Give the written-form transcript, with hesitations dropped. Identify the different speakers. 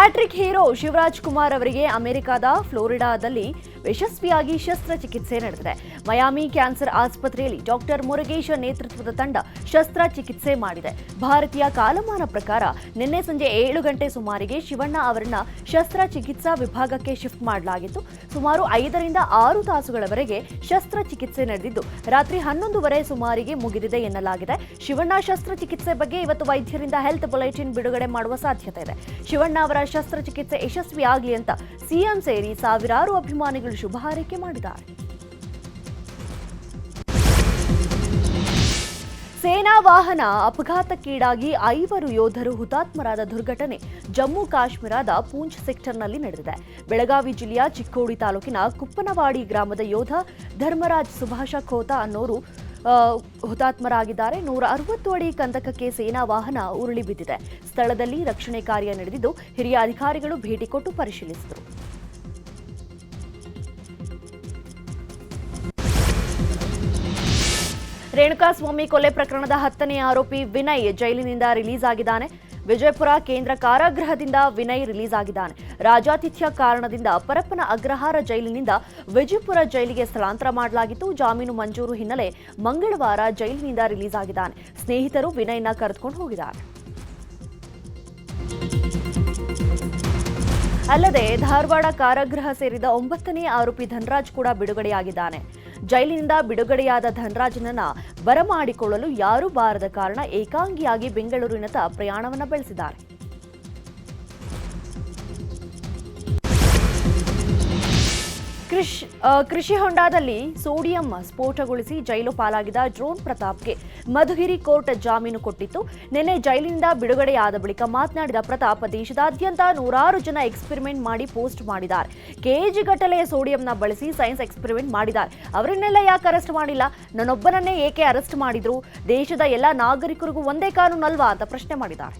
Speaker 1: Hat trick hero Shivraj Kumar ಅವರಿಗೆ ಅಮೆರಿಕದ ಫ್ಲೋರಿಡಾದಲ್ಲಿ ಯಶಸ್ವಿಯಾಗಿ ಶಸ್ತ್ರಚಿಕಿತ್ಸೆ ನಡೆದಿದೆ. ಮಯಾಮಿ ಕ್ಯಾನ್ಸರ್ ಆಸ್ಪತ್ರೆಯಲ್ಲಿ ಡಾಕ್ಟರ್ ಮುರುಗೇಶ್ ನೇತೃತ್ವದ ತಂಡ ಶಸ್ತ್ರಚಿಕಿತ್ಸೆ ಮಾಡಿದೆ. ಭಾರತೀಯ ಕಾಲಮಾನ ಪ್ರಕಾರ ನಿನ್ನೆ ಸಂಜೆ 7 ಗಂಟೆ ಸುಮಾರಿಗೆ ಶಿವಣ್ಣ ಅವರನ್ನ ಶಸ್ತ್ರಚಿಕಿತ್ಸಾ ವಿಭಾಗಕ್ಕೆ ಶಿಫ್ಟ್ ಮಾಡಲಾಗಿತ್ತು. ಸುಮಾರು 5 ರಿಂದ 6 ತಾಸುಗಳವರೆಗೆ ಶಸ್ತ್ರಚಿಕಿತ್ಸೆ ನಡೆದಿದ್ದು ರಾತ್ರಿ 11:30 ಸುಮಾರಿಗೆ ಮುಗಿದಿದೆ ಎನ್ನಲಾಗಿದೆ. ಶಿವಣ್ಣ ಶಸ್ತ್ರಚಿಕಿತ್ಸೆ ಬಗ್ಗೆ ಇವತ್ತು ವೈದ್ಯರಿಂದ ಹೆಲ್ತ್ ಬುಲೆಟಿನ್ ಬಿಡುಗಡೆ ಮಾಡುವ ಸಾಧ್ಯತೆ ಇದೆ. ಶಿವಣ್ಣ ಅವರ ಶಸ್ತ್ರಚಿಕಿತ್ಸೆ ಯಶಸ್ವಿಯಾಗಲಿ ಅಂತ ಸಿಎಂ ಸೇರಿ ಸಾವಿರಾರು ಅಭಿಮಾನಿಗಳು ಶುಭ ಹಾರೈಕೆ ಮಾಡಿದ್ದಾರೆ. ಸೇನಾ ವಾಹನ ಅಪಘಾತಕ್ಕೀಡಾಗಿ 5 ಯೋಧರು ಹುತಾತ್ಮರಾದ ದುರ್ಘಟನೆ ಜಮ್ಮು ಕಾಶ್ಮೀರದ ಪೂಂಚ್ ಸೆಕ್ಟರ್ನಲ್ಲಿ ನಡೆದಿದೆ. ಬೆಳಗಾವಿ ಜಿಲ್ಲೆಯ ಚಿಕ್ಕೋಡಿ ತಾಲೂಕಿನ ಕುಪ್ಪನವಾಡಿ ಗ್ರಾಮದ ಯೋಧ ಧರ್ಮರಾಜ್ ಸುಭಾಷ ಖೋತಾ ಅನ್ನೋರು ಹುತಾತ್ಮರಾಗಿದ್ದಾರೆ. 160 ಅಡಿ ಕಂದಕಕ್ಕೆ ಸೇನಾ ವಾಹನ ಉರುಳಿ ಬಿದ್ದಿದೆ. ಸ್ಥಳದಲ್ಲಿ ರಕ್ಷಣೆ ಕಾರ್ಯ ನಡೆದಿದ್ದು ಹಿರಿಯ ಅಧಿಕಾರಿಗಳು ಭೇಟಿ ಕೊಟ್ಟು ಪರಿಶೀಲಿಸಿದರು. ರೇಣುಕಾಸ್ವಾಮಿ ಕೊಲೆ ಪ್ರಕರಣದ 10ನೇ ಆರೋಪಿ ವಿನಯ್ ಜೈಲಿನಿಂದ ರಿಲೀಸ್ ಆಗಿದ್ದಾನೆ. ವಿಜಯಪುರ ಕೇಂದ್ರ ಕಾರಾಗೃಹದಿಂದ ವಿನಯ್ ರಿಲೀಸ್ ಆಗಿದ್ದಾನೆ. ರಾಜಾತಿಥ್ಯ ಕಾರಣದಿಂದ ಪರಪ್ಪನ ಅಗ್ರಹಾರ ಜೈಲಿನಿಂದ ವಿಜಯಪುರ ಜೈಲಿಗೆ ಸ್ಥಳಾಂತರ ಮಾಡಲಾಗಿತ್ತು. ಜಾಮೀನು ಮಂಜೂರು ಹಿನ್ನೆಲೆ ಮಂಗಳವಾರ ಜೈಲಿನಿಂದ ರಿಲೀಸ್ ಆಗಿದ್ದಾನೆ. ಸ್ನೇಹಿತರು ವಿನಯ್ನ ಕರೆದುಕೊಂಡು ಹೋಗಿದ್ದಾರೆ. ಅಲ್ಲದೆ ಧಾರವಾಡ ಕಾರಾಗೃಹ ಸೇರಿದ 9ನೇ ಆರೋಪಿ ಧನರಾಜ್ ಕೂಡ ಬಿಡುಗಡೆಯಾಗಿದ್ದಾನೆ. ಜೈಲಿನಿಂದ ಬಿಡುಗಡೆಯಾದ ಧನರಾಜ್ನನ್ನ ಬರಮಾಡಿಕೊಳ್ಳಲು ಯಾರೂ ಬಾರದ ಕಾರಣ ಏಕಾಂಗಿಯಾಗಿ ಬೆಂಗಳೂರಿನತ್ತ ಪ್ರಯಾಣವನ್ನು ಬೆಳೆಸಿದ್ದಾರೆ. ಕೃಷಿ ಹೊಂಡದಲ್ಲಿ ಸೋಡಿಯಂ ಸ್ಫೋಟಗೊಳಿಸಿ ಜೈಲು ಪಾಲಾಗಿದ್ದ ಡ್ರೋನ್ ಪ್ರತಾಪ್ಗೆ ಮಧುಗಿರಿ ಕೋರ್ಟ್ ಜಾಮೀನು ಕೊಟ್ಟಿತ್ತು. ನಿನ್ನೆ ಜೈಲಿನಿಂದ ಬಿಡುಗಡೆಯಾದ ಬಳಿಕ ಮಾತನಾಡಿದ ಪ್ರತಾಪ್, ದೇಶದಾದ್ಯಂತ 100 ಜನ ಎಕ್ಸ್ಪೆರಿಮೆಂಟ್ ಮಾಡಿ ಪೋಸ್ಟ್ ಮಾಡಿದ್ದಾರೆ. ಕೆಜಿಗಟ್ಟಲೆ ಸೋಡಿಯಂನ ಬಳಸಿ ಸೈನ್ಸ್ ಎಕ್ಸ್ಪೆರಿಮೆಂಟ್ ಮಾಡಿದ್ದಾರೆ. ಅವರನ್ನೆಲ್ಲ ಯಾಕೆ ಅರೆಸ್ಟ್ ಮಾಡಿಲ್ಲ? ನನ್ನೊಬ್ಬನನ್ನೇ ಏಕೆ ಅರೆಸ್ಟ್ ಮಾಡಿದ್ರು? ದೇಶದ ಎಲ್ಲ ನಾಗರಿಕರಿಗೂ ಒಂದೇ ಕಾನೂನು ಅಲ್ವಾ ಅಂತ ಪ್ರಶ್ನೆ ಮಾಡಿದ್ದಾರೆ.